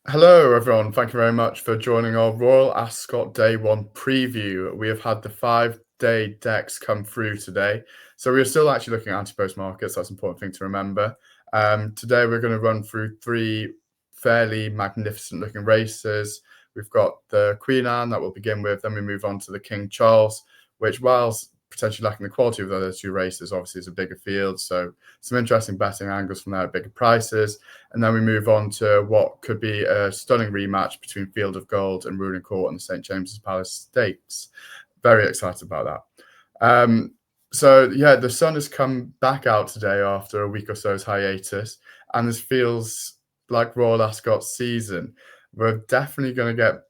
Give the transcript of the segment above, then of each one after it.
Hello, everyone. Thank you very much for joining our Royal Ascot Day 1 preview. We have had the 5-day decks come through today. So we're still actually looking at Antepost markets. That's an important thing to remember. Today, we're going to run through three fairly magnificent looking races. We've got the Queen Anne that we'll begin with. Then we move on to the King Charles, which, whilst potentially lacking the quality of the other two races, obviously is a bigger field. So some interesting betting angles from there at bigger prices. And then we move on to what could be a stunning rematch between Field of Gold and Ruling Court and the St. James's Palace Stakes. Very excited about that. So, yeah, the sun has come back out today after a week or so's hiatus, and this feels like Royal Ascot's season. We're definitely going to get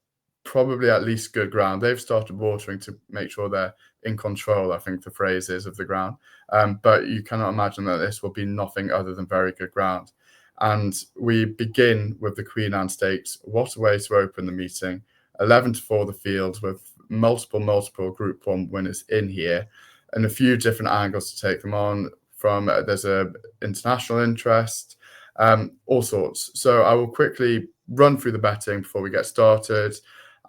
probably at least good ground. They've started watering to make sure they're in control, I think the phrase is, of the ground. But you cannot imagine that this will be nothing other than very good ground. And we begin with the Queen Anne Stakes. What a way to open the meeting. 11-4 the field with multiple Group 1 winners in here and a few different angles to take them on from. There's a international interest, all sorts. So I will quickly run through the betting before we get started.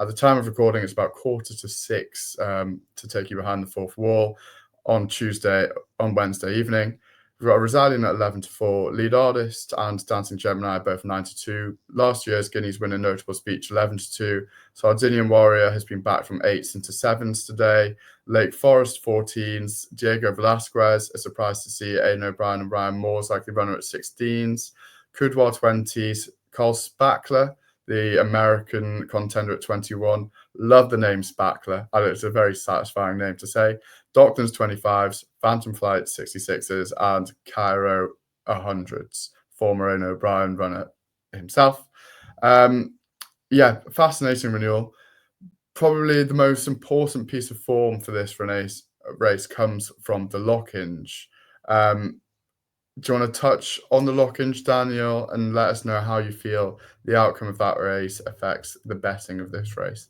At the time of recording, it's about 5:45 to take you behind the fourth wall on Wednesday evening. We've got Rosallion at 11-4, Lead Artist and Dancing Gemini both 9-2. Last year's Guineas winner Notable Speech 11-2. Sardinian Warrior has been back from 8s into 7s today. Lake Forest 14s. Diego Velasquez, a surprise to see Aidan O'Brien and Ryan Moore's likely runner at 16s. Coudoir 20s. Carl Spackler, the American contender at 21. Love the name Spackler. It's a very satisfying name to say. Docklands 25s, Phantom Flight 66s, and Cairo 100s. Former Aidan O'Brien runner himself. Yeah, fascinating renewal. Probably the most important piece of form for this race comes from the Lockhinge. Do you want to touch on the Lockhinge, Daniel, and let us know how you feel the outcome of that race affects the betting of this race?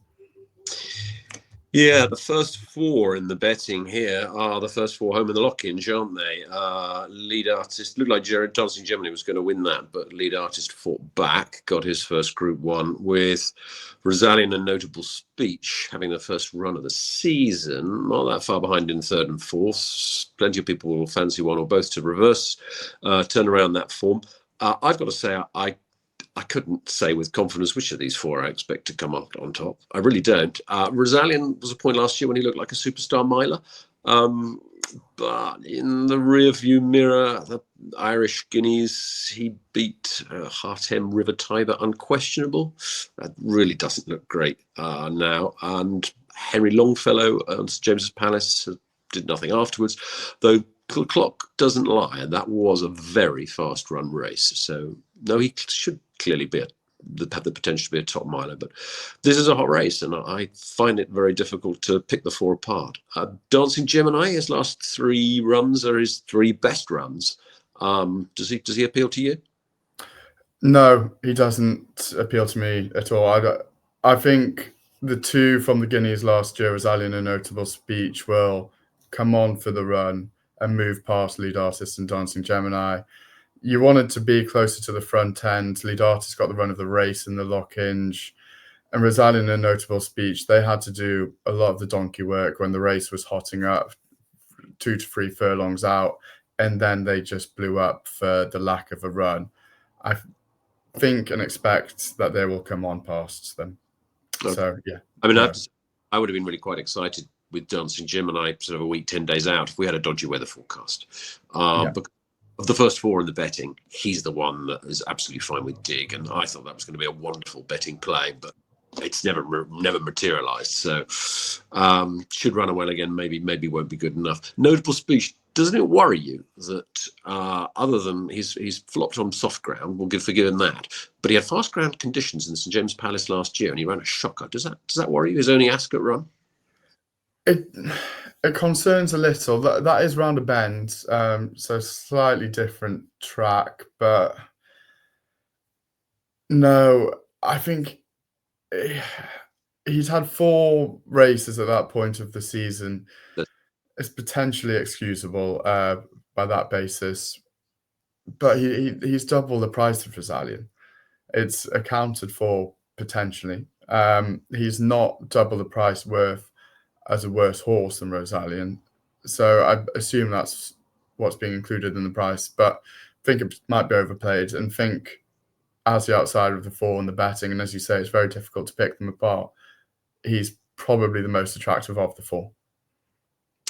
Yeah, the first four in the betting here are the first four home in the Lockhinge, aren't they? Lead Artist looked like Dancing Gemini was going to win that, but Lead Artist fought back, got his first Group 1 with Rosallion and Notable Speech having their first run of the season. Not that far behind in third and fourth. Plenty of people will fancy one or both to reverse, turn around that form. I've got to say, I couldn't say with confidence which of these four I expect to come on top. I really don't. Rosallion was a point last year when he looked like a superstar miler. But in the rearview mirror, the Irish Guineas, he beat Hartem River Tiber unquestionable. That really doesn't look great now. And Henri Longfellow and St James's Palace did nothing afterwards, though the clock doesn't lie, and that was a very fast run race. So no, he should clearly have the potential to be a top miler, but this is a hot race, and I find it very difficult to pick the four apart. Dancing Gemini, his last three runs are his three best runs. Does he appeal to you? No, he doesn't appeal to me at all. I think the two from the Guineas last year, Rosallion and Notable Speech, will come on for the run and move past Lead Artist and Dancing Gemini. You wanted to be closer to the front end. Lead Artist got the run of the race in the Lockhinge. And Rosallion and Notable Speech, they had to do a lot of the donkey work when the race was hotting up 2 to 3 furlongs out. And then they just blew up for the lack of a run. I think and expect that they will come on past them. Okay. So, yeah. I mean, I would have been really quite excited with Dancing Gemini sort of a week, 10 days out if we had a dodgy weather forecast. But of the first four in the betting, he's the one that is absolutely fine with Dig, and I thought that was going to be a wonderful betting play, but it's never materialised. So should run away again, maybe won't be good enough. Notable Speech, doesn't it worry you that other than he's flopped on soft ground, we'll forgive him that, but he had fast ground conditions in St James's Palace last year and he ran a shocker. Does that worry you, his only Ascot run? It concerns a little. That is round a bend, so slightly different track. But no, I think he's had 4 races at that point of the season. It's potentially excusable by that basis. But he's double the price of Rosallion. it's accounted for potentially. He's not double the price worth as a worse horse than Rosallion, so I assume that's what's being included in the price. But I think it might be overplayed, and think as the outsider of the four in the betting, and as you say, it's very difficult to pick them apart. He's probably the most attractive of the four.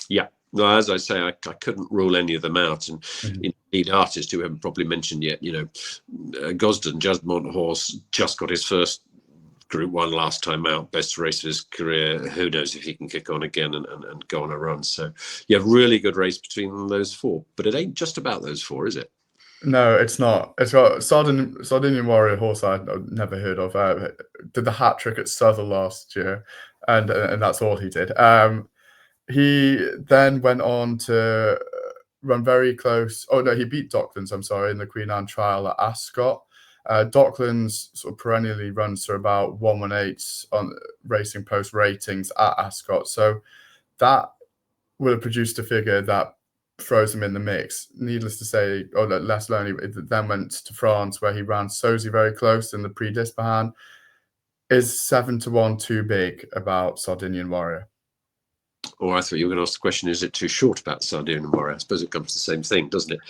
Yeah. No, as I say, I couldn't rule any of them out. And indeed, artists who haven't probably mentioned yet, Gosden, Jusmont horse, just got his first Group 1 last time out, best race of his career. Who knows if he can kick on again and go on a run. So, yeah, really good race between those four. But it ain't just about those four, is it? No, it's not. It's got Sardinian Warrior horse I'd never heard of. Did the hat trick at Southall last year, and that's all he did. He then went on to run very close. Oh no, he beat Docklands, I'm sorry, in the Queen Anne trial at Ascot. Docklands sort of perennially runs to about 118 on Racing Post ratings at Ascot. So that would have produced a figure that throws him in the mix. Needless to say, less lonely, it then went to France where he ran Sosie very close in the Prix d'Ispahan. Is 7-1 too big about Sardinian Warrior? Or I thought you were going to ask the question, is it too short about Sardinian Warrior? I suppose it comes to the same thing, doesn't it?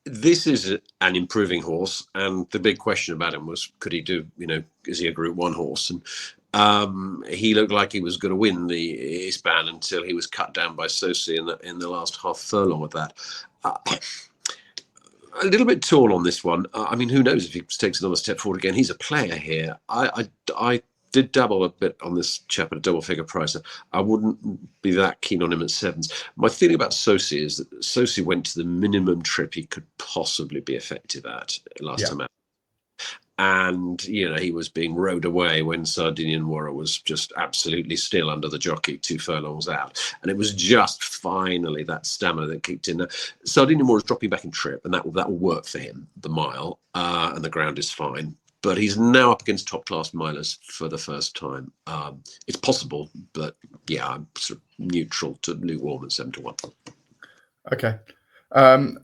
This is an improving horse, and the big question about him was, could he do, is he a Group 1 horse? And he looked like he was going to win the Ispan until he was cut down by Sosie in the last half furlong of that. A little bit tall on this one. I mean, who knows if he takes another step forward again? He's a player here. I did dabble a bit on this chap at a double figure price. I wouldn't be that keen on him at sevens. My feeling about Sosie is that Sosie went to the minimum trip he could possibly be effective at last time out. And, he was being rowed away when Sardinian Warrior was just absolutely still under the jockey 2 furlongs out. And it was just finally that stamina that kicked in. Sardinian Warrior is dropping back in trip, and that will work for him, the mile, and the ground is fine. But he's now up against top-class milers for the first time. It's possible, but, yeah, I'm sort of neutral to lukewarm at 7-1. Okay.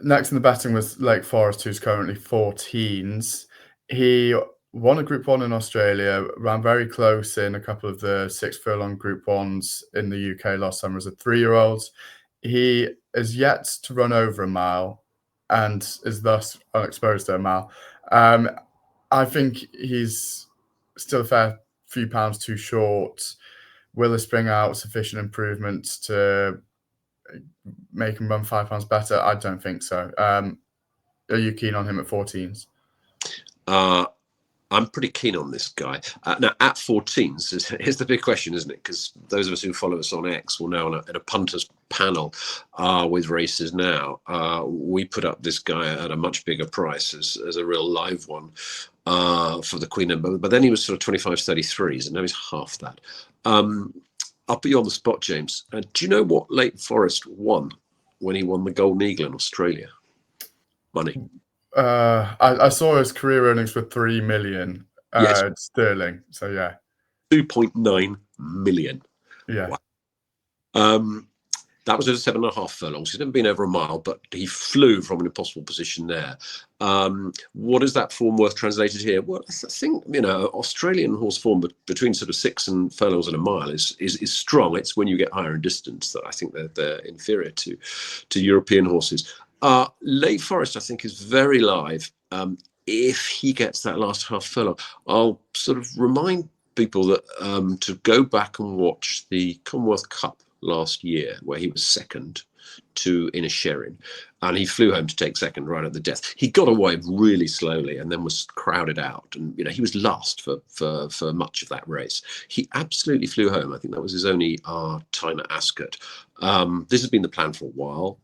Next in the betting was Lake Forest, who's currently 14s. He won a Group 1 in Australia, ran very close in a couple of the 6 furlong Group 1s in the UK last summer as a 3-year-old. He is yet to run over a mile and is thus unexposed to a mile. I think he's still a fair few pounds too short. Will this bring out sufficient improvements to make him run £5 better? I don't think so. Are you keen on him at 14s? I'm pretty keen on this guy. Now, at 14s, here's the big question, isn't it? Because those of us who follow us on X will know at a punters panel with Races Now, we put up this guy at a much bigger price as a real live one for the Queen. But then he was sort of 25-33s, and now he's half that. I'll put you on the spot, James. Do you know what Lake Forest won when he won the Golden Eagle in Australia? Money. I saw his career earnings were 3 million sterling. So yeah, 2.9 million. Yeah. Wow. That was at 7.5 furlongs. He's never been over a mile, but he flew from an impossible position there. What is that form worth translated here? Well, I think, Australian horse form between sort of 6 furlongs and a mile is strong. It's when you get higher in distance that I think they're inferior to European horses. Lake Forest, I think, is very live. If he gets that last half furlong, I'll sort of remind people that to go back and watch the Commonwealth Cup last year, where he was second to Inisherin, and he flew home to take second right at the death. He got away really slowly and then was crowded out, and he was last for much of that race. He absolutely flew home. I think that was his only time at Ascot. This has been the plan for a while.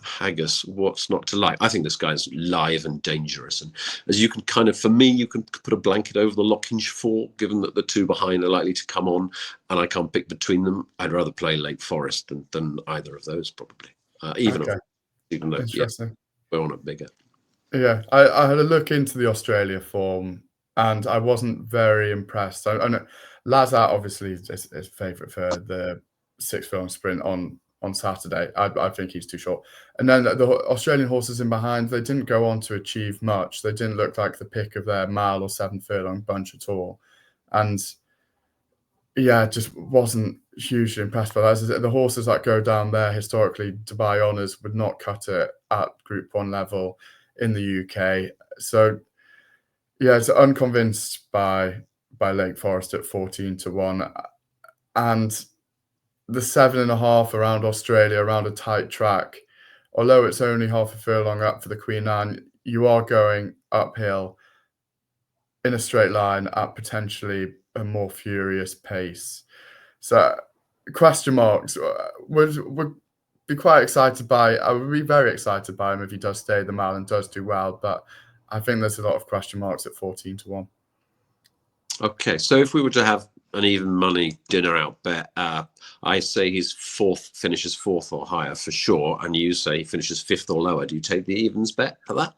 Haggis, what's not to like? I think this guy's live and dangerous, and as you can for me, you can put a blanket over the Lockinge 4, given that the 2 behind are likely to come on, and I can't pick between them. I'd rather play Lake Forest than either of those, probably. Even though, we're on it bigger. Yeah, I had a look into the Australia form, and I wasn't very impressed. I know Lazat obviously is favourite for the 6 furlong sprint on on Saturday. I think he's too short. And then the Australian horses in behind, they didn't go on to achieve much. They didn't look like the pick of their mile or 7 furlong bunch at all. And yeah, just wasn't hugely impressed by that. The horses that go down there historically, Dubai Honours, would not cut it at Group 1 level in the UK. So yeah, it's unconvinced by Lake Forest at 14-1. And the 7.5 around Australia, around a tight track, although it's only half a furlong up for the Queen Anne, you are going uphill in a straight line at potentially a more furious pace. So question marks. Would be quite excited by. I would be very excited by him if he does stay the mile and does do well. But I think there's a lot of question marks at 14-1. Okay, so if we were to have an even money dinner out bet, I say he's finishes fourth or higher for sure, and you say he finishes fifth or lower. Do you take the evens bet for that?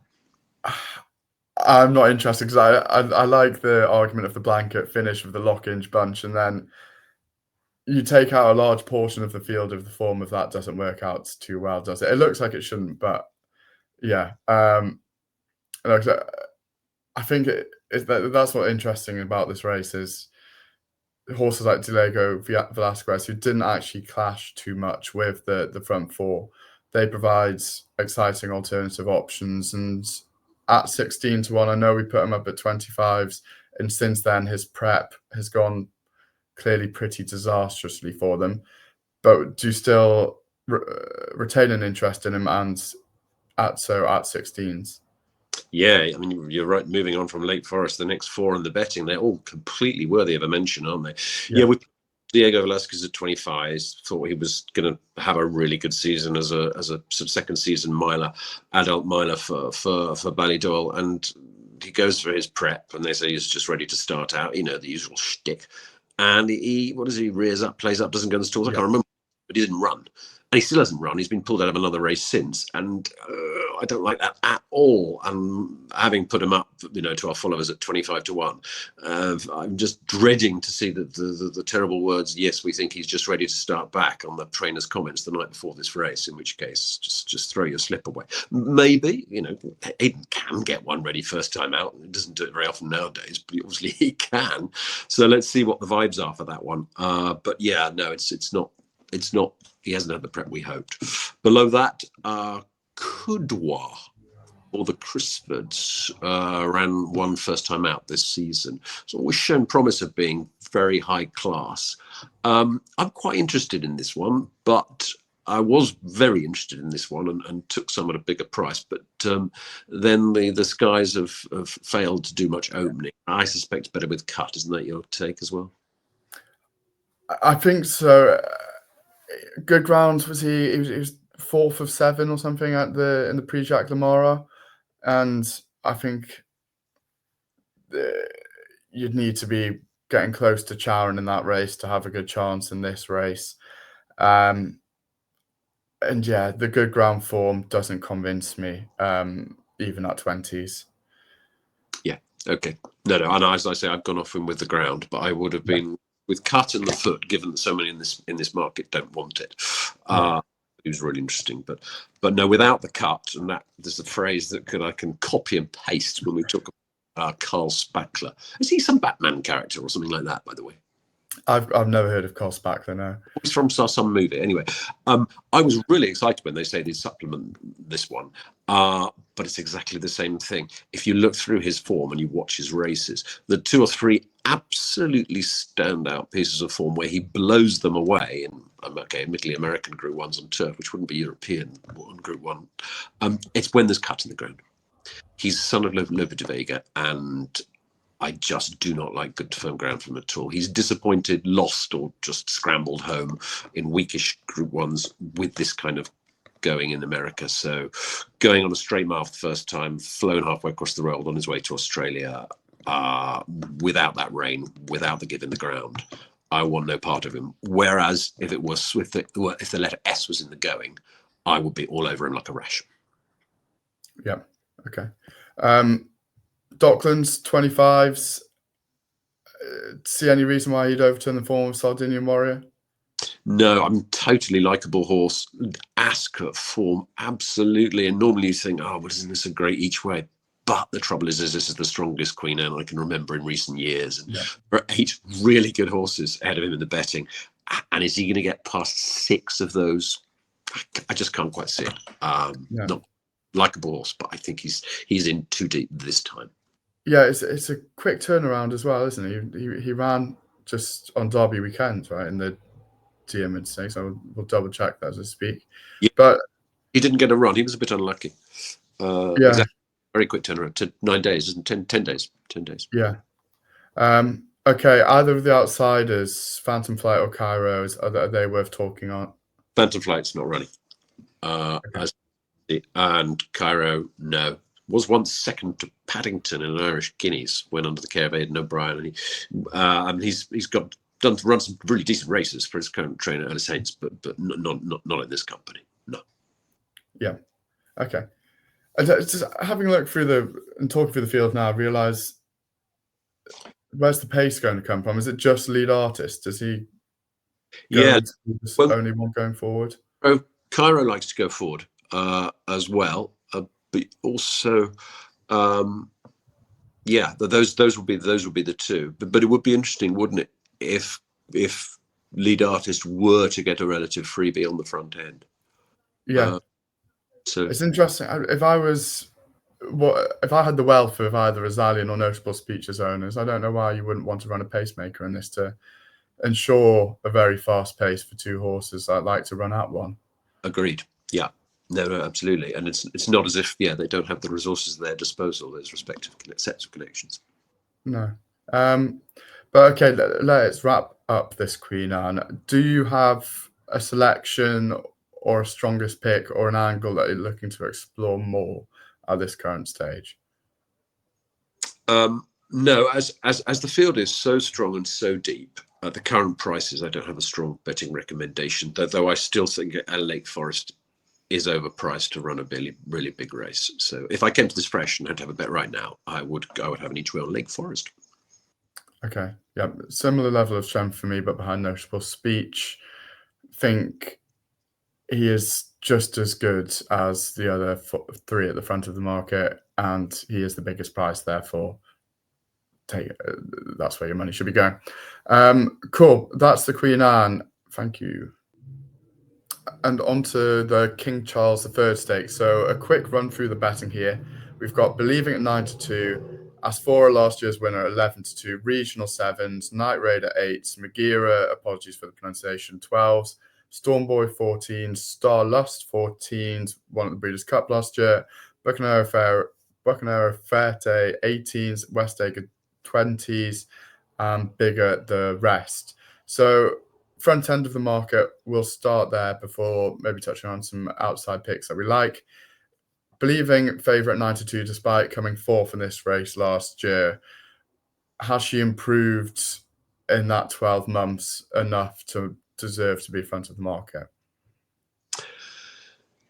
I'm not interested because I like the argument of the blanket finish with the Lockinge bunch, and then you take out a large portion of the field if the form of that doesn't work out too well, does it? It looks like it shouldn't, but yeah. Like I think that's what's interesting about this race is horses like Diego Velasquez, who didn't actually clash too much with the front four. They provide exciting alternative options, and at 16-1, I know we put him up at 25s, and since then his prep has gone clearly pretty disastrously for them. But do you still retain an interest in him and at 16s? Yeah, I mean, you're right. Moving on from Lake Forest, the next four in the betting, they're all completely worthy of a mention, aren't they? Yeah, with Diego Velasquez at 25s, thought he was going to have a really good season as a second season miler, adult miler for Ballydoyle, and he goes for his prep, and they say he's just ready to start out. You know, the usual shtick. And he what does he rears up, plays up, doesn't go in the stalls. I can't remember, but he didn't run. And he still hasn't run. He's been pulled out of another race since. And I don't like that at all. And having put him up, to our followers at 25-1, I'm just dreading to see the terrible words, yes, we think he's just ready to start back, on the trainer's comments the night before this race, in which case just throw your slip away. Maybe, he can get one ready first time out. He doesn't do it very often nowadays, but obviously he can. So let's see what the vibes are for that one. But yeah, no, it's not. He hasn't had the prep we hoped. Below that, Kudwa, or the Crisfords, ran one first time out this season. So always shown promise of being very high class. I'm quite interested in this one, but I was very interested in this one and took some at a bigger price. But then the skies have failed to do much opening. I suspect better with cut. Isn't that your take as well? I think so. Good grounds. He was 4th of 7 or something in the Prix-Jacques Lamara, and I think you'd need to be getting close to Charon in that race to have a good chance in this race. And yeah, the good ground form doesn't convince me, even at 20s. Yeah. Okay. No. And as I say, I've gone off him with the ground, but I would have been with cut in the foot, given that so many in this market don't want it. It was really interesting, but no, without the cut, and that there's a phrase that I can copy and paste when we talk about Carl Spackler. Is he some Batman character or something like that, by the way? I've never heard of Carl Spackler, no. He's from some movie. Anyway, I was really excited when they say they supplement this one, but it's exactly the same thing. If you look through his form and you watch his races, the 2 or 3 absolutely standout pieces of form where he blows them away, and admittedly American Group 1s on turf, which wouldn't be European on Group 1, it's when there's cut in the ground. He's the son of Lope de Vega, and I just do not like good firm ground from him at all. He's disappointed, lost, or just scrambled home in weakish Group 1s with this kind of going in America. So going on a straight mile for the first time, flown halfway across the world on his way to Australia, without that rain, without the give in the ground, I want no part of him. Whereas if the letter S was in the going, I would be all over him like a rash. Yeah. Okay. Docklands 25s. See any reason why he'd overturn the form of Sardinian Warrior? No, I'm totally likable horse. Ascot form, absolutely. And normally you think, oh, well, isn't this a great each way? But the trouble is this is the strongest Queen Anne I can remember in recent years. And Yeah. there are 8 really good horses ahead of him in the betting. And is he going to get past 6 of those? I just can't quite see it. Not likable horse, but I think he's in too deep this time. Yeah, it's a quick turnaround as well, isn't he? He ran just on Derby weekend, right, in the DM mid-stakes. We'll double check that as I speak. Yeah, but he didn't get a run. He was a bit unlucky. Yeah, exactly. Very quick turnaround to 9 days, isn't 10 days? 10 days. Yeah. Okay, either of the outsiders, Phantom Flight or Cairo, are they worth talking on? Phantom Flight's not running. And Cairo, no. Was once second to Paddington in an Irish Guineas, went under the care of Aidan O'Brien, and he's run some really decent races for his current trainer Anna Saints, but not in this company. No. Yeah. Okay. Just having a look through and talking through the field now, I realise where's the pace going to come from? Is it just lead artist? Does he? Only one going forward. Oh, Cairo likes to go forward as well, but also, those would be the two. But it would be interesting, wouldn't it, if lead artist were to get a relative freebie on the front end? Yeah. So it's interesting. If I had the wealth of either Rosallion or Notable Speeches owners, I don't know why you wouldn't want to run a pacemaker in this to ensure a very fast pace for 2 horses. I'd like to run out one. Agreed. Yeah. No, absolutely. And it's not as if they don't have the resources at their disposal, those respective sets of connections. No. But okay, let's wrap up this Queen Anne. Do you have a selection or a strongest pick or an angle that you're looking to explore more at this current stage? No, as the field is so strong and so deep at the current prices, I don't have a strong betting recommendation. Though I still think Lake Forest is overpriced to run a really big race. So if I came to this fresh and had to have a bet right now, I would have an each way on Lake Forest. Okay, yeah, similar level of strength for me, but behind Notable Speech. Think he is just as good as the other 3 at the front of the market, and he is the biggest price. Therefore, that's where your money should be going. Cool. That's the Queen Anne. Thank you. And on to the King Charles III stakes. So a quick run through the betting here. We've got Believing at 9-2, Asfoora last year's winner 11-2, Regional 7s, Night Raider 8s, Magira, apologies for the pronunciation, 12s, Stormboy 14s, Star Lust 14s, won at the Breeders' Cup last year, Buccaneer Ferte 18s, West Acre 20s, and Bigger the rest. So front end of the market, we'll start there before maybe touching on some outside picks that we like. Believing favourite 9-2 despite coming 4th in this race last year. Has she improved in that 12 months enough to deserve to be front of the market?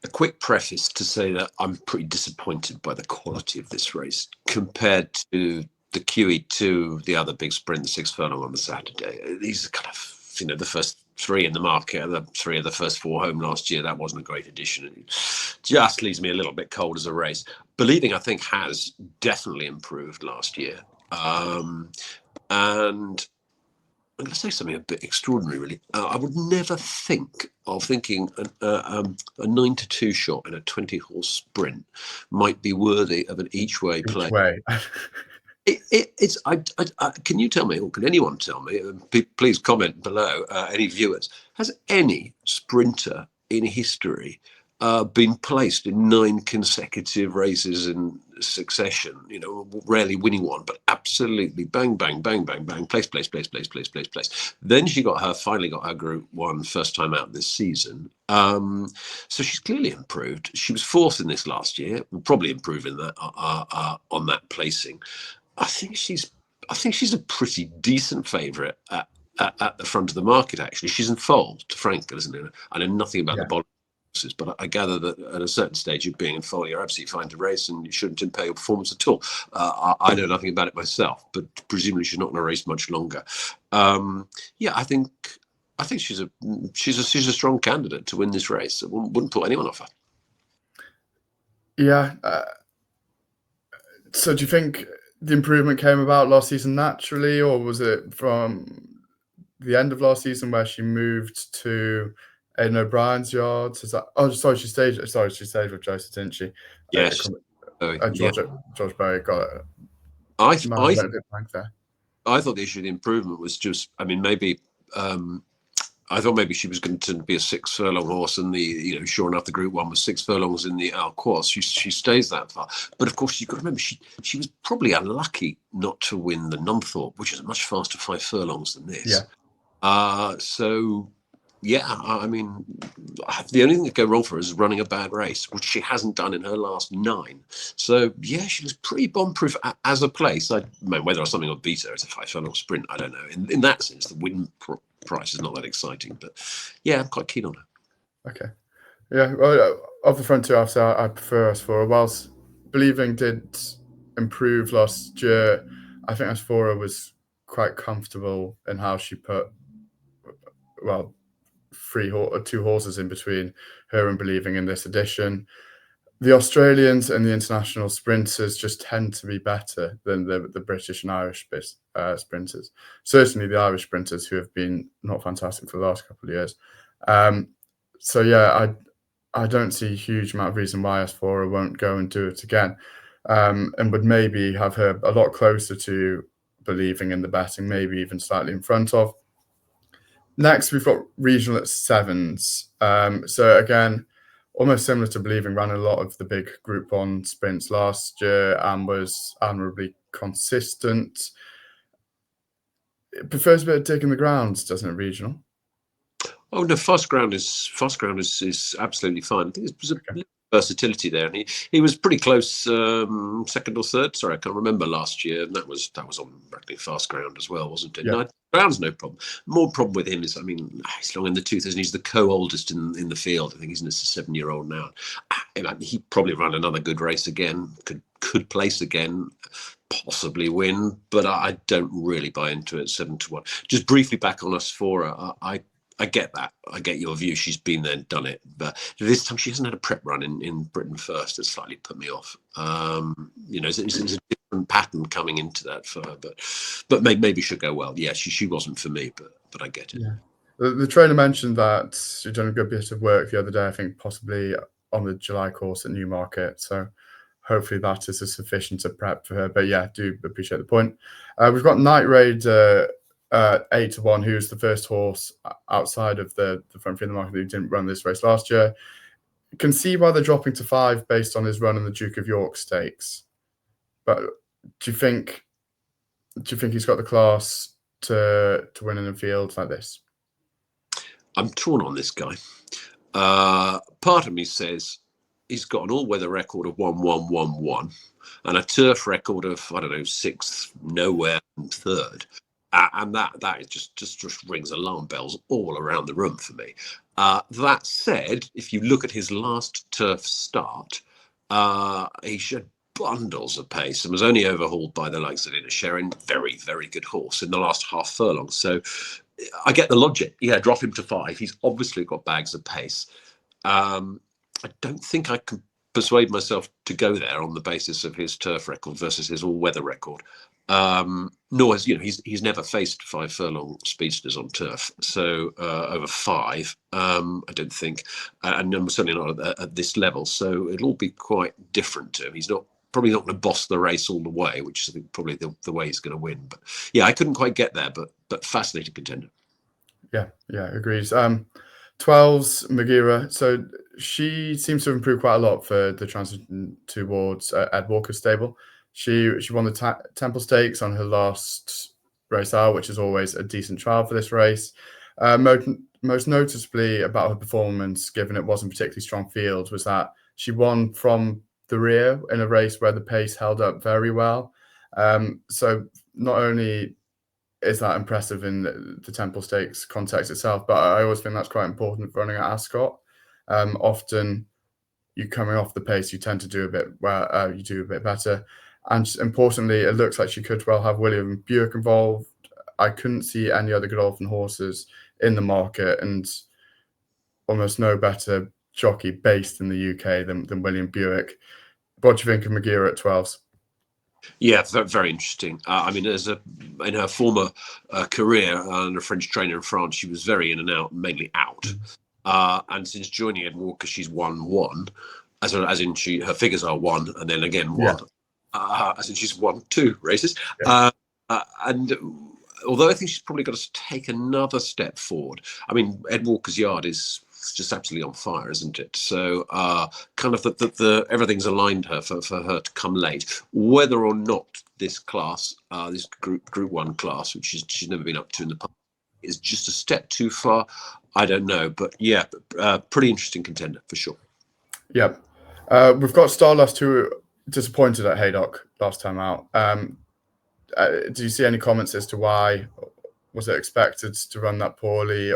A quick preface to say that I'm pretty disappointed by the quality of this race compared to the QE2, the other big sprint, the 6th furlong on the Saturday. These are kind of, the first 3 in the market, the 3 of the first 4 home last year. That wasn't a great addition. It just leaves me a little bit cold as a race. Believing, I think, has definitely improved last year. And I'm going to say something a bit extraordinary, really. I would never think of thinking a 9-2 shot in a 20-horse sprint might be worthy of an each-way play. Can you tell me, or can anyone tell me, please comment below, any viewers, has any sprinter in history been placed in 9 consecutive races in succession, rarely winning one, but absolutely bang, bang, bang, bang, bang, place. Then she finally got her Group 1 first time out this season. So she's clearly improved. She was 4th in this last year, probably improving that on that placing. I think she's a pretty decent favourite at the front of the market, actually. She's in foal to Frankel, isn't it? I know nothing about the body horses, but I gather that at a certain stage of being in foal, you're absolutely fine to race and you shouldn't impair your performance at all. I know nothing about it myself, but presumably she's not going to race much longer. I think I think she's a strong candidate to win this race. I wouldn't put anyone off her. Yeah. So do you think the improvement came about last season naturally, or was it from the end of last season where she moved to Aidan O'Brien's yards? Is that? Oh, sorry, she stayed with Joseph, didn't she? Yes. George Berry got it. I Went a bit blank there. I thought the issue of the improvement was just, I mean, maybe I thought maybe she was going to be a 6 furlong horse, and sure enough, the Group 1 was 6 furlongs in the Alcois. She stays that far, but of course you've got to remember she was probably unlucky not to win the Nunthorpe, which is a much faster 5 furlongs than this. Yeah. So yeah, I mean, the only thing that go wrong for her is running a bad race, which she hasn't done in her last 9. So yeah, she was pretty bomb-proof as a place. I mean, whether or something will beat her as a 5 furlong sprint, I don't know. In that sense, the win price is not that exciting, but yeah, I'm quite keen on her. Okay. Yeah, well, of the front two, I prefer Asfoora. Whilst Believing did improve last year, I think Asfoora was quite comfortable in how she put, well, 2 horses in between her and Believing in this edition. The Australians and the international sprinters just tend to be better than the British and Irish sprinters. Certainly the Irish sprinters, who have been not fantastic for the last couple of years. So yeah, I don't see a huge amount of reason why Asfoora won't go and do it again, and would maybe have her a lot closer to Believing in the betting, maybe even slightly in front of. Next, we've got regional at 7s. So again, almost similar to Believing, ran a lot of the big Group 1 sprints last year and was admirably consistent. It prefers a bit of digging the ground, doesn't it, regional? Oh no, fast ground is absolutely fine. I think there's a versatility there, and he was pretty close, second or third. Sorry, I can't remember last year, and that was on practically fast ground as well, wasn't it? Yeah. No, ground's no problem. More problem with him is, I mean, he's long in the tooth, and he's the co-oldest in the field. I think he's a 7-year-old now. He probably run another good race again. Could place again. Possibly win, but I don't really buy into it. 7-1. Just briefly back on Asfoora, I get that. I get your view. She's been there and done it. But this time she hasn't had a prep run in Britain first. It slightly put me off. It's a different pattern coming into that for her. But maybe she'll go well. Yeah, she wasn't for me, but I get it. Yeah. The trainer mentioned that she'd done a good bit of work the other day, I think possibly on the July course at Newmarket. So hopefully that is sufficient to prep for her. But yeah, do appreciate the point. We've got Night Raid 8-1, who's the first horse outside of the front three in the market who didn't run this race last year. You can see why they're dropping to 5 based on his run in the Duke of York Stakes. But do you think he's got the class to win in a field like this? I'm torn on this guy. Part of me says he's got an all-weather record of 1-1-1-1 and a turf record of, I don't know, 6th, nowhere, and 3rd. And that just rings alarm bells all around the room for me. That said, if you look at his last turf start, he showed bundles of pace and was only overhauled by the likes of Inisherin. Very, very good horse in the last half furlong. So I get the logic. Yeah, drop him to 5. He's obviously got bags of pace. I don't think I can persuade myself to go there on the basis of his turf record versus his all-weather record. Nor has he's never faced 5 furlong speedsters on turf, so over 5, I don't think, and certainly not at this level. So it'll all be quite different to him. He's probably not going to boss the race all the way, which is probably the way he's going to win. But yeah, I couldn't quite get there, but fascinating contender. Yeah, agrees. 12's Magira. So she seems to have improved quite a lot for the transition towards Ed Walker's stable. She won the Temple Stakes on her last race out, which is always a decent trial for this race. Most noticeably about her performance, given it wasn't a particularly strong field, was that she won from the rear in a race where the pace held up very well. So not only is that impressive in the Temple Stakes context itself, but I always think that's quite important for running at Ascot. Often, you coming off the pace, you tend to do a bit better. And importantly, it looks like she could well have William Buick involved. I couldn't see any other Godolphin horses in the market, and almost no better jockey based in the UK than William Buick. What do you think of Magira at 12s? Yeah, very interesting. I mean, in her former career and a French trainer in France, she was very in and out, mainly out. And since joining Ed Walker, she's won one, as in her figures are one, and then again one, as in she's won 2 races. Yeah. And although I think she's probably got to take another step forward. I mean, Ed Walker's yard is just absolutely on fire, isn't it? So kind of the everything's aligned her for her to come late. Whether or not this class, this group 1 class, which she's never been up to in the past, is just a step too far, I don't know. But yeah, pretty interesting contender for sure. Yeah. We've got Stardust, who disappointed at Haydock last time out. Do you see any comments as to why? Was it expected to run that poorly,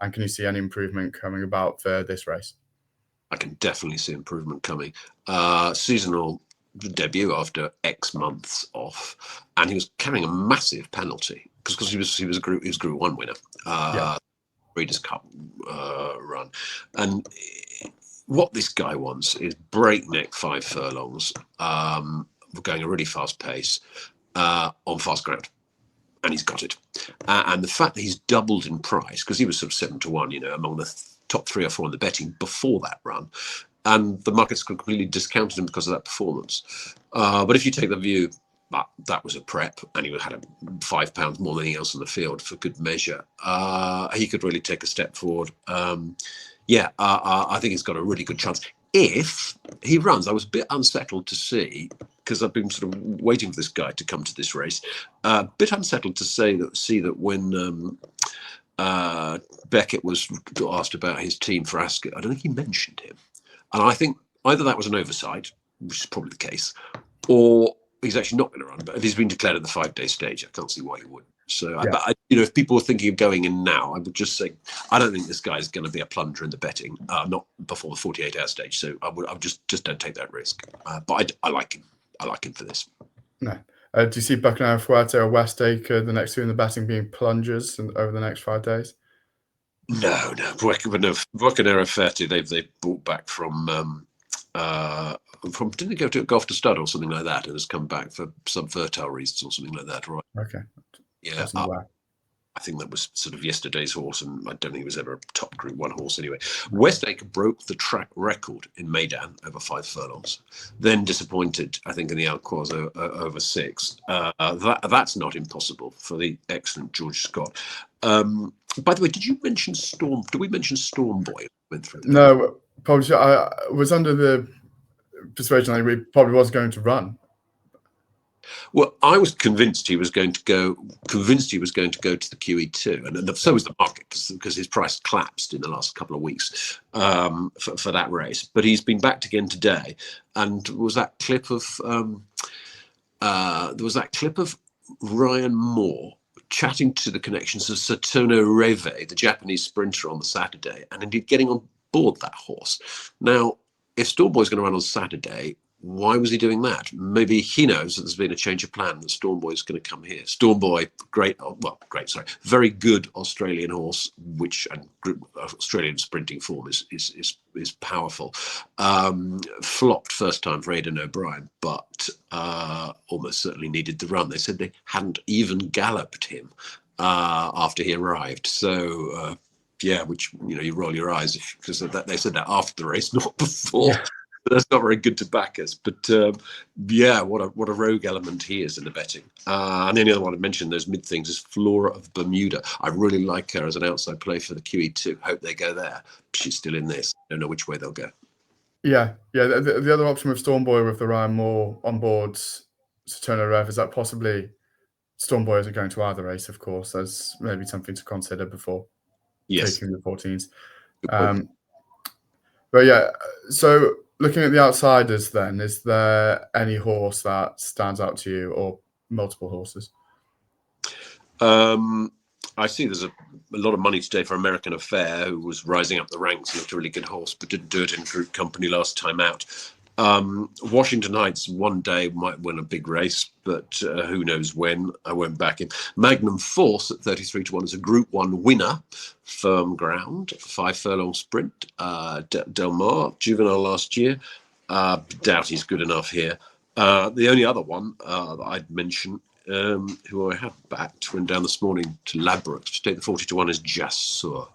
and can you see any improvement coming about for this race? I can definitely see improvement coming. Seasonal debut after X months off, and he was carrying a massive penalty because he was Group 1 winner, Breeders' Cup run, and what this guy wants is breakneck 5 furlongs, going a really fast pace on fast ground. And he's got it. And the fact that he's doubled in price, because he was sort of 7 to 1, among the top 3 or 4 in the betting before that run. And the market's completely discounted him because of that performance. But if you take the view, that was a prep, and he had £5 more than anything else in the field for good measure, he could really take a step forward. I think he's got a really good chance. If he runs, I was a bit unsettled to see, because I've been sort of waiting for this guy to come to this race. A bit unsettled to see that when Beckett was asked about his team for Ascot, I don't think he mentioned him. And I think either that was an oversight, which is probably the case, or he's actually not going to run. But if he's been declared at the 5-day stage, I can't see why he wouldn't. So, if people are thinking of going in now, I would just say I don't think this guy is going to be a plunger in the betting, not before the 48-hour stage. So I would just don't take that risk. But I like him. I like him for this. No. Do you see Buccaneer Fuerte or Westacre, the next 2 in the betting, being plungers over the next 5 days? No. Buccaneer Fuerte, they've brought back from didn't they go to Golf to Stud or something like that, and has come back for some fertile reasons or something like that, right? Okay. Yeah. I think that was sort of yesterday's horse, and I don't think it was ever a top Group 1 horse anyway. Westacre broke the track record in Meydan over 5 furlongs, then disappointed, I think, in the Alquoz over 6. That's not impossible for the excellent George Scott. By the way, did you mention Storm? Did we mention Storm Boy? No, probably. I was under the persuasion that he probably was going to run. Well, I was convinced he was going to go. Convinced he was going to go to the QE2, and so was the market, because his price collapsed in the last couple of weeks for that race. But he's been backed again today, and there was that clip of Ryan Moore chatting to the connections of Satono Reve, the Japanese sprinter, on the Saturday, and indeed getting on board that horse. Now, if Storm Boy's going to run on Saturday, why was he doing that? Maybe he knows that there's been a change of plan, that Storm Boy is going to come here. Storm Boy, very good Australian horse, and Australian sprinting form is powerful. Flopped first time for Aidan O'Brien, but almost certainly needed the run. They said they hadn't even galloped him after he arrived. So which you roll your eyes, because they said that after the race, not before. Yeah. That's not very good to back us, but what a rogue element he is in the betting. And the only other one I mentioned, those mid things, is Flora of Bermuda. I really like her as an outside play for the QE2. Hope they go there. She's still in this. Don't know which way they'll go. Yeah. The other option with Storm Boy, with the Ryan Moore on board Saturno Rev, is that possibly Storm Boy isn't going to either race. Of course, there's maybe something to consider before taking the 14s. But yeah, so looking at the outsiders then, is there any horse that stands out to you, or multiple horses? I see there's a lot of money today for American Affair, who was rising up the ranks and looked a really good horse, but didn't do it in group company last time out. Washington Heights one day might win a big race, but who knows when. I won't back him. Magnum Force at 33 to 1 is a Group 1 winner. Firm ground, 5 furlong sprint. Del Mar, juvenile last year. Doubt he's good enough here. The only other one that I'd mention, who I have backed, went down this morning to Ladbrokes to take the 40 to 1 is Asfoora,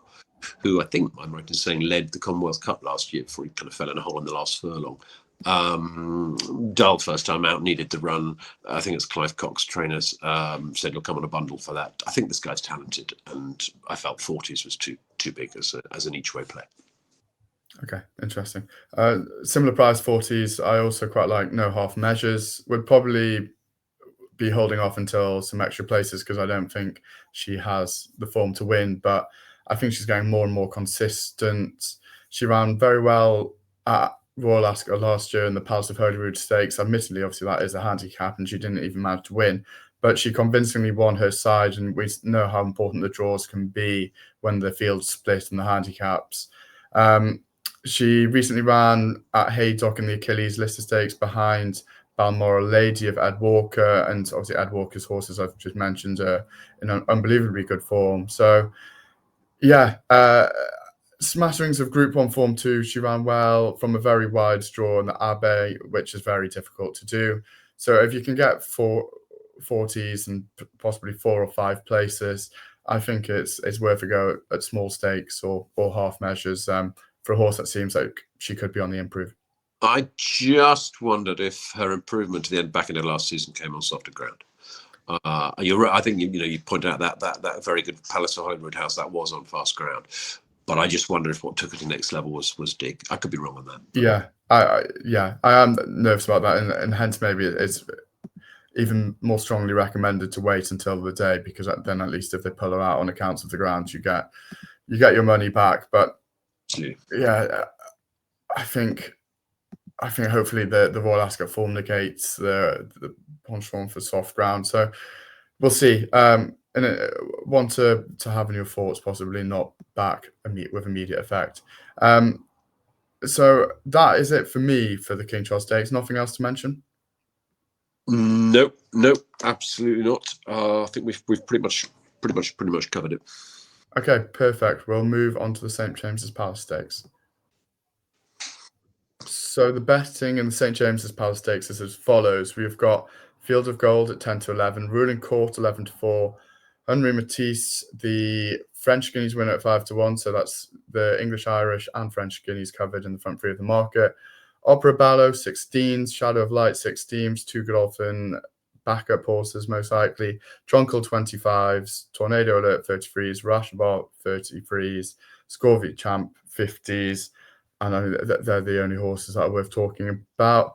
who I think I'm right in saying led the Commonwealth Cup last year before he kind of fell in a hole in the last furlong. Dull first time out, needed to run. I think it's Clive Cox trainers said he'll come on a bundle for that. I think this guy's talented, and I felt 40s was too big as an each way play. Okay, interesting. Similar price 40s. I also quite like No Half Measures. Would probably be holding off until some extra places because I don't think she has the form to win, but I think she's getting more and more consistent. She ran very well at Royal Ascot last year in the Palace of Holyrood Stakes. Admittedly, obviously, that is a handicap and she didn't even manage to win, but she convincingly won her side, and we know how important the draws can be when the field's split and the handicaps. She recently ran at Haydock in the Achilles Lister Stakes behind Balmoral Lady of Ed Walker, and obviously Ed Walker's horses I've just mentioned are in an unbelievably good form. So yeah, smatterings of Group 1 form too. She ran well from a very wide draw in the Abbey, which is very difficult to do. So if you can get 40s and possibly 4 or 5 places, I think it's worth a go at small stakes or half measures for a horse that seems like she could be on the improve. I just wondered if her improvement to the back end of last season came on softer ground. You're right. I think you pointed out that very good Palace of Holyrood House that was on fast ground, but I just wonder if what took it to the next level was dig. I could be wrong on that. Yeah, I am nervous about that, and hence maybe it's even more strongly recommended to wait until the day, because then at least if they pull her out on accounts of the ground, you get your money back. But yeah, I think hopefully the Royal Ascot form negates the penchant for soft ground. So we'll see. And want to have in your thoughts, possibly not back with immediate effect. So that is it for me for the King Charles Stakes. Nothing else to mention? Nope, absolutely not. I think we've pretty much covered it. Okay, perfect. We'll move on to the St James's Palace Stakes. So the betting in the St James's Palace Stakes is as follows. We've got Field of Gold at 10 to 11, Ruling Court 11 to 4, Henri Matisse, the French Guineas winner at 5 to 1. So that's the English, Irish, and French Guineas covered in the front three of the market. Opera Ballo 16s, Shadow of Light 16s, two Godolphin backup horses most likely, Troncal 25s, Tornado Alert 33s, Rashabot 33s, Scorvy Champ 50s. And I know that they're the only horses that are worth talking about,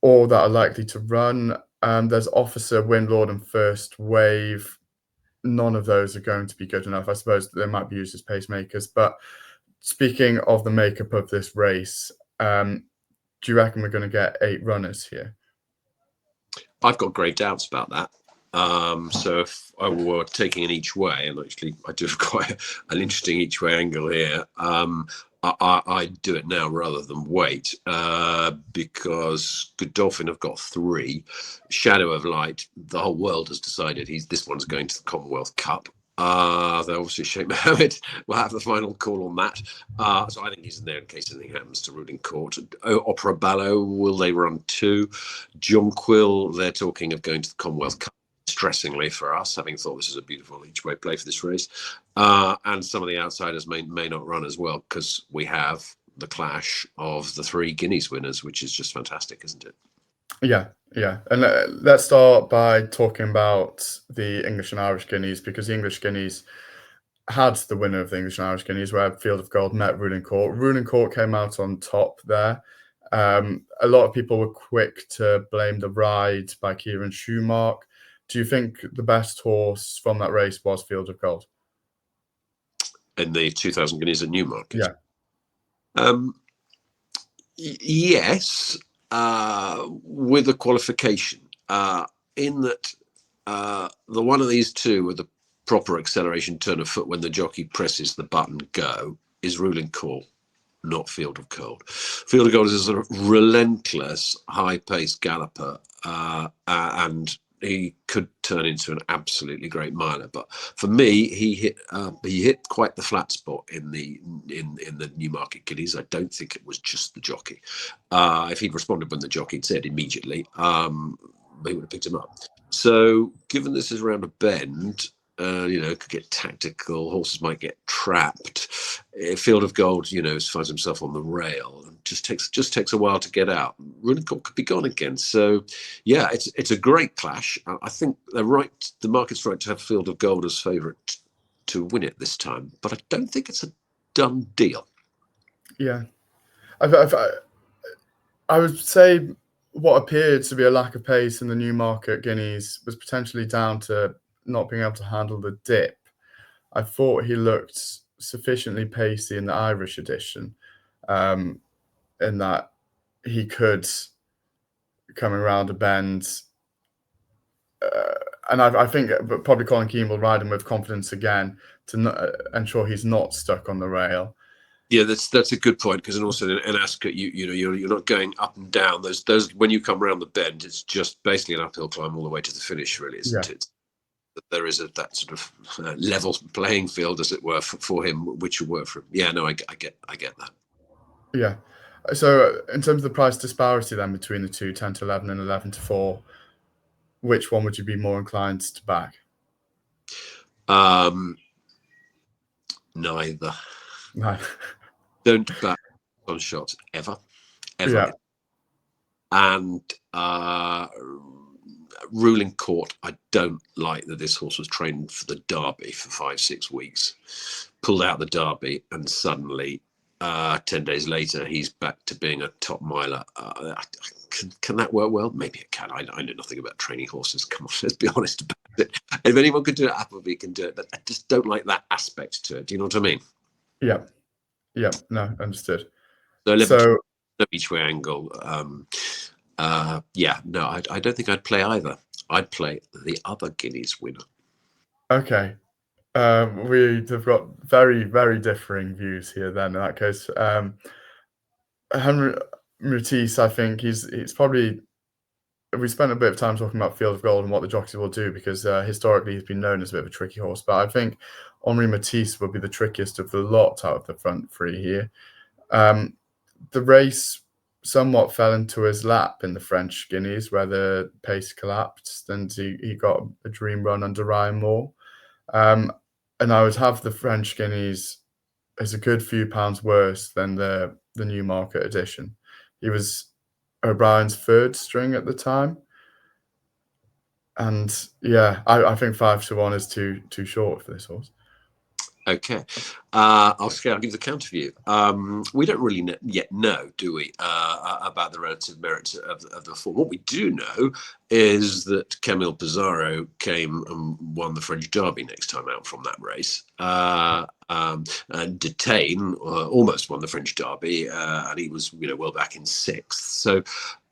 or that are likely to run. There's Officer, Windlord, and First Wave. None of those are going to be good enough. I suppose they might be used as pacemakers. But speaking of the makeup of this race, do you reckon we're going to get 8 runners here? I've got great doubts about that. So if I were taking an each way, and actually I do have quite an interesting each way angle here, I'd do it now rather than wait, because Godolphin have got 3. Shadow of Light, the whole world has decided this one's going to the Commonwealth Cup. They're obviously Sheikh Mohammed will have the final call on that. So I think he's in there in case anything happens to Ruling Court. Opera Ballo, will they run 2? Jonquil, they're talking of going to the Commonwealth Cup. Stressingly for us, having thought this is a beautiful each way play for this race, and some of the outsiders may not run as well, because we have the clash of the 3 Guineas winners, which is just fantastic, isn't it? Yeah. And let's start by talking about the English and Irish Guineas, because the English Guineas had the winner of the English and Irish Guineas, where Field of Gold met Ruling Court. Ruling Court came out on top there. A lot of people were quick to blame the ride by Kieran Schumacher. Do you think the best horse from that race was Field of Gold? In the 2000 Guineas at Newmarket? Yeah. Yes, with a qualification, in that the one of these two with the proper acceleration turn of foot when the jockey presses the button go is Ruling Court. not Field of Gold. Field of Gold is a sort of relentless, high-paced galloper, and he could turn into an absolutely great miler. But for me, he hit quite the flat spot in the Newmarket Guineas. I don't think it was just the jockey. If he'd responded when the jockey said immediately, they would have picked him up. So, given this is around a bend, could get tactical. Horses might get trapped. Field of Gold, finds himself on the rail and just takes a while to get out. Really could be gone again. So, yeah, it's a great clash. I think they're right. The market's right to have Field of Gold as favourite to win it this time, but I don't think it's a done deal. Yeah, I would say what appeared to be a lack of pace in the Newmarket Guineas was potentially down to not being able to handle the dip. I thought he looked sufficiently pacey in the Irish edition, in that he could come around a bend. And I think probably Colin Keane will ride him with confidence again to ensure he's not stuck on the rail. Yeah, that's a good point, because also in Ascot, you're not going up and down. Those when you come around the bend, it's just basically an uphill climb all the way to the finish, really, isn't it? There is that sort of level playing field, as it were, for him, which will work for him. Yeah, no, I get that. Yeah. So in terms of the price disparity then between the two, 10 to 11 and 11 to 4, which one would you be more inclined to back? Neither. No. Don't back on shots ever. Yeah. And ruling court, I don't like that this horse was trained for the Derby for 5-6 weeks, pulled out the Derby, and suddenly 10 days later he's back to being a top miler. Can that work well? Maybe it can. I know nothing about training horses. Come on, let's be honest about it. If anyone could do it, Appleby can do it, but I just don't like that aspect to it. Do you know what I mean? Yeah. No, understood. So each way angle. I don't think I'd play either. I'd play the other Guineas winner. Okay. We've got very, very differing views here then in that case. Henri Matisse, I think he's probably, we spent a bit of time talking about Field of Gold and what the jockey will do, because historically he's been known as a bit of a tricky horse. But I think Henri Matisse will be the trickiest of the lot out of the front three here. The race somewhat fell into his lap in the French Guineas, where the pace collapsed and he got a dream run under Ryan Moore. And I would have the French Guineas as a good few pounds worse than the Newmarket edition. He was O'Brien's third string at the time. And yeah, I think 5-1 is too short for this horse. Okay, I'll give the counter view. We don't really yet know, do we, about the relative merits of the form. What we do know is that Camille Pizarro came and won the French Derby next time out from that race. And Detain almost won the French Derby, and he was well back in 6th. So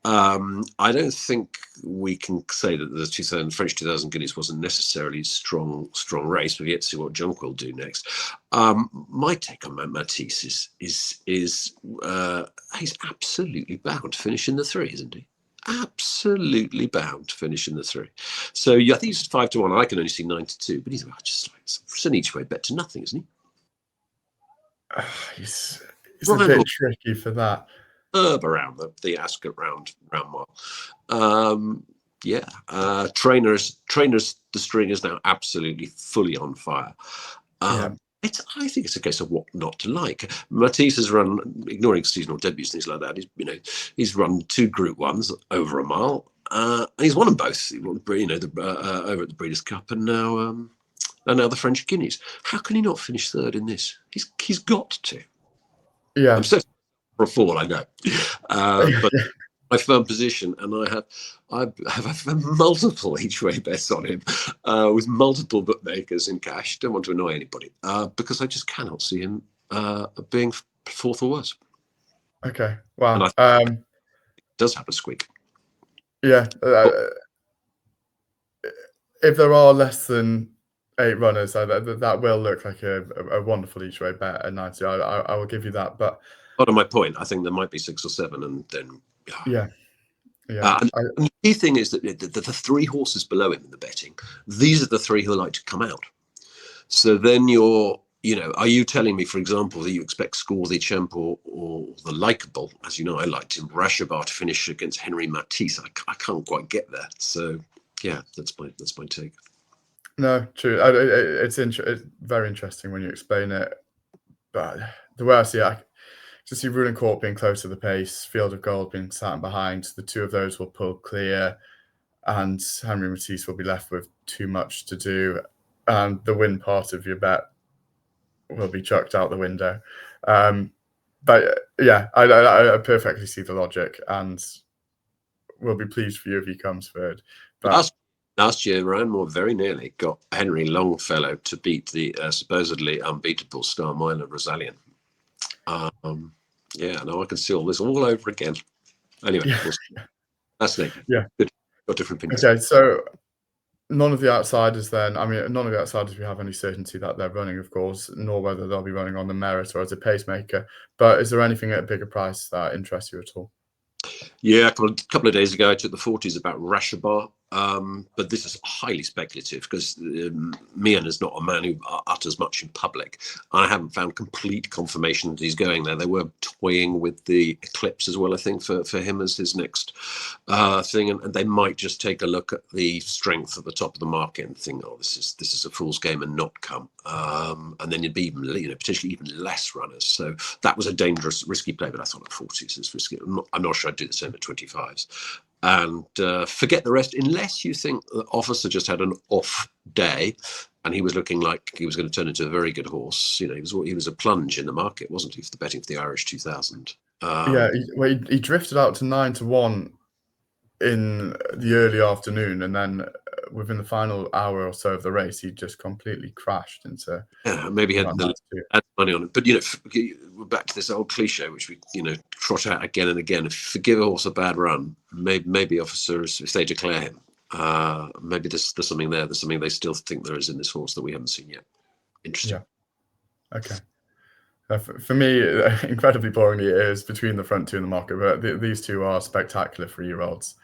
I don't think we can say that the French 2000 Guineas wasn't necessarily a strong race. We've yet to see what Junk will do next. My take on Matisse is he's absolutely bound to finish in the 3, isn't he? Absolutely bound to finish in the 3. So I think he's 5-1. I can only see 9-2, but he's just like it's an each way bet to nothing, isn't he? He's a bit tricky for that. Around the Ascot round mile. Trainers, the string is now absolutely fully on fire. I think it's a case of what not to like. Matisse has run, ignoring seasonal debuts and things like that. He's run 2 Group 1s over a mile. And he's won them both. Over at the Breeders' Cup, and now the French Guineas. How can he not finish 3rd in this? He's got to. Yeah. I'm so for a fall, I know, but my firm position, and I have multiple each way bets on him with multiple bookmakers in cash. Don't want to annoy anybody because I just cannot see him being 4th or worse. Okay, wow. And it does have a squeak. Yeah, if there are less than 8 runners, that will look like a wonderful each way bet at 90. I will give you that, but Part of my point, I think there might be 6 or 7, and then Yeah. Yeah. And the key thing is that the 3 horses below him in the betting, these are the 3 who are like to come out. So then are you telling me, for example, that you expect Score Champ or the Likeable, as you know, I liked him, Rashabar to finish against Henri Matisse? I can't quite get there. So yeah, that's my take. No, true. It's very interesting when you explain it. But the way I see it, to see Ruling Court being close to the pace, Field of Gold being sat behind, the 2 of those will pull clear, and Henri Matisse will be left with too much to do, and the win part of your bet will be chucked out the window. But yeah, I perfectly see the logic, and we'll be pleased for you if he comes third. But last year, Ryan Moore very nearly got Henry Longfellow to beat the supposedly unbeatable Star Miler Rosallion. Yeah, no, I can see all this all over again. Anyway, fascinating. Yeah, good. Got different opinions. Okay, so none of the outsiders then, I mean, none of the outsiders we have any certainty that they're running, of course, nor whether they'll be running on the merit or as a pacemaker. But is there anything at a bigger price that interests you at all? Yeah, a couple of days ago, I took the 40s about Rashabar, but this is highly speculative because Mian is not a man who utters much in public. I haven't found complete confirmation that he's going there. They were toying with the Eclipse as well, I think, for him as his next thing, and they might just take a look at the strength at the top of the market and think, oh, this is a fool's game, and not come. And then you'd be potentially even less runners. So that was a dangerous, risky play, but I thought at 40s is risky. I'm not sure I'd do the same at 25s. And forget the rest, unless you think the Officer just had an off day and he was looking like he was going to turn into a very good horse. He was a plunge in the market, wasn't he, for the betting for the Irish 2000? Yeah, he drifted out to 9-1 in the early afternoon, and then within the final hour or so of the race, he just completely crashed into. Yeah, maybe he had money on it. But we're back to this old cliche, which we trot out again and again. If you forgive a horse a bad run, maybe officers, if they declare him, maybe there's something there. There's something they still think there is in this horse that we haven't seen yet. Interesting. Yeah. Okay. For me, incredibly boringly, it is between the front 2 in the market, but these 2 are spectacular 3-year-olds.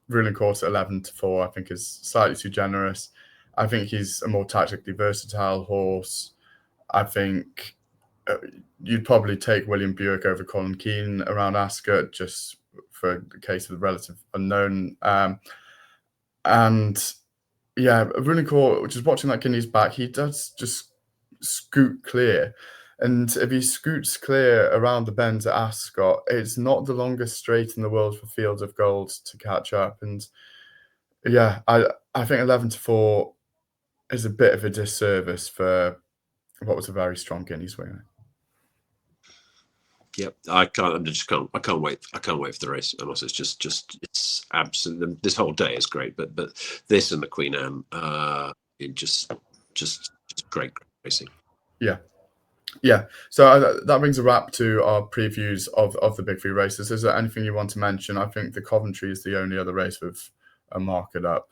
Ruling Court at 11-4, I think, is slightly too generous. I think he's a more tactically versatile horse. I think you'd probably take William Buick over Colin Keane around Ascot, just for the case of the relative unknown. And yeah, Ruling Court, which is watching that Guinea's back, he does just scoot clear. And if he scoots clear around the bends at Ascot, it's not the longest straight in the world for Field of Gold to catch up. And yeah, I think 11-4 is a bit of a disservice for what was a very strong Guineas winner. Yep, I can't wait. I can't wait for the race. Almost, it's absolutely. This whole day is great, but this and the Queen Anne, just great racing. Yeah. So that brings a wrap to our previews of the big 3 races. Is there anything you want to mention? I think the Coventry is the only other race with a market up.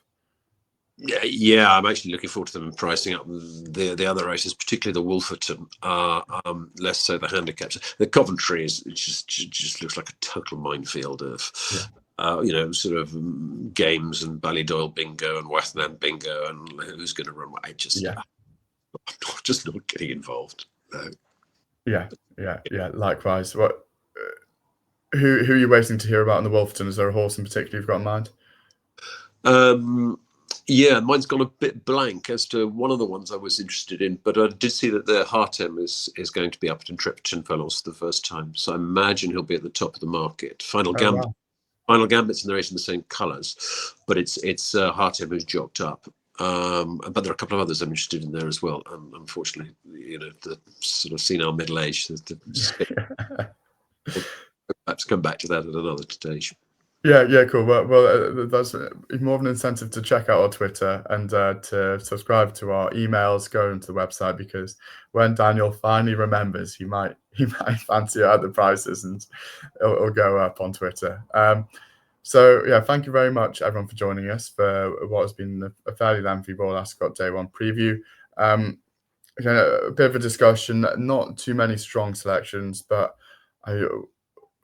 Yeah, I'm actually looking forward to them pricing up the other races, particularly the Wolferton. Less so the handicaps. The Coventry just looks like a total minefield of sort of games and Ballydoyle bingo and Westland bingo and who's going to run what. I'm just not getting involved. Yeah. Likewise. What? Who are you waiting to hear about in the Wolferton? Is there a horse in particular you've got in mind? Yeah, mine's gone a bit blank as to one of the ones I was interested in, but I did see that the Hartem is going to be up in Tripton Fellows for the first time, so I imagine he'll be at the top of the market. Final Gambit's in the race in the same colours, but it's Hartem who's jocked up. But there are a couple of others I'm interested in there as well. Unfortunately, the sort of senile middle age. Perhaps come back to that at another stage. Yeah, cool. Well, that's more of an incentive to check out our Twitter and to subscribe to our emails, go into the website, because when Daniel finally remembers, he might fancy out the prices and it'll go up on Twitter. So yeah, thank you very much everyone for joining us for what has been a fairly lengthy Royal Ascot Day 1 preview. Again, a bit of a discussion, not too many strong selections, but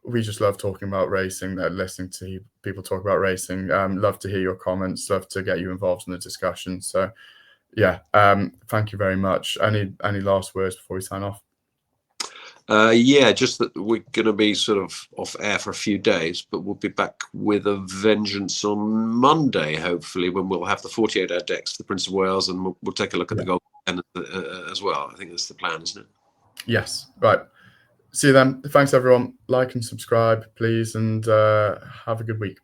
we just love talking about racing, listening to people talk about racing. Love to hear your comments, love to get you involved in the discussion. So yeah, thank you very much. Any last words before we sign off? Yeah, just that we're going to be sort of off air for a few days, but we'll be back with a vengeance on Monday, hopefully, when we'll have the 48-hour decks for the Prince of Wales, and we'll take a look at the gold as well. I think that's the plan, isn't it? Yes. Right. See you then. Thanks, everyone. Like and subscribe, please, and have a good week.